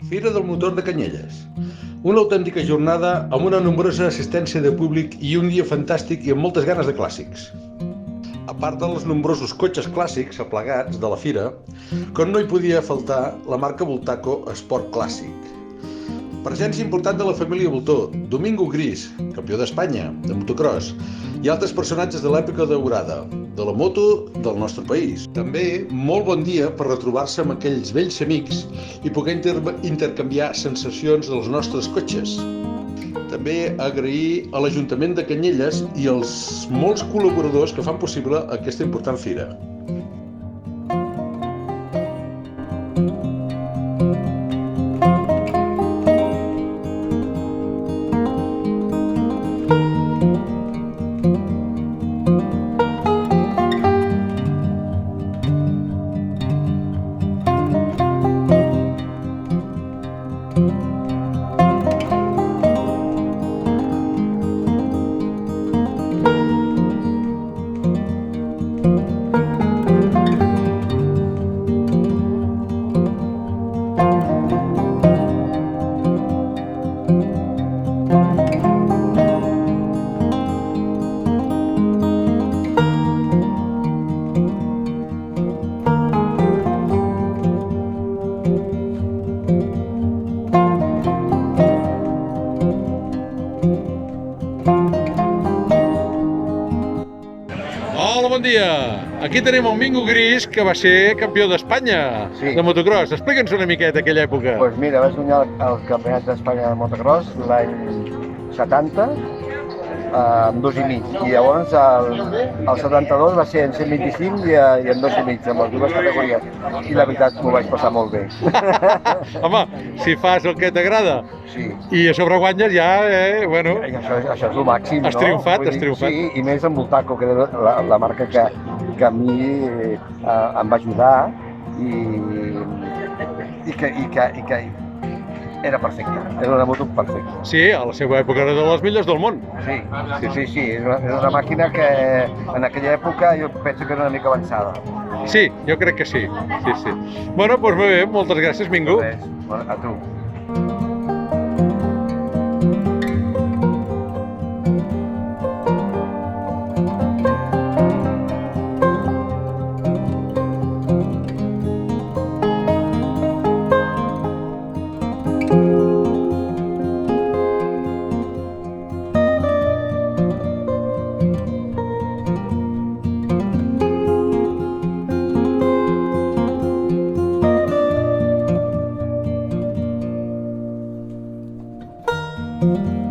Fira del Motor de Canyelles. Una autèntica jornada amb una nombrosa assistència de públic i un dia fantàstic i amb moltes ganes de clàssics. A part dels nombrosos cotxes clàssics aplegats de la fira, com no hi podia faltar la marca Bultaco Esport Clàssic. Presència important de la família Bultó, Domingo Gris, campió d'Espanya de motocross, i altres personatges de l'època daurada, de la moto del nostre país. També molt bon dia per retrobar-se amb aquells vells amics i poder intercanviar sensacions dels nostres cotxes. També agrair a l'Ajuntament de Canyelles i als molts col·laboradors que fan possible aquesta important fira. Hola, bon dia! Aquí tenim el Mingo Gris, que va ser campió d'Espanya de motocross. Explica'ns una miqueta aquella època. Doncs mira, vaig guanyar el campionat d'Espanya de motocross l'any 70 amb 2,5. I llavors el 72 va ser en 125 i en 2,5, amb les dues categories. I la veritat m'ho vaig passar molt bé. Home, si fas el que t'agrada i a sobre guanyes ja, bueno... Això és el màxim, no? Has triomfat, has triomfat. Sí, i més amb Bultaco, que era la marca que a mi em va ajudar i que era perfecta, era una moto perfecta. Sí, a la seva època era de les millors del món. Sí, és una màquina que en aquella època jo penso que era una mica avançada. Sí, jo crec que sí. Bueno, doncs molt bé, moltes gràcies, Mingo. A tu. Thank you.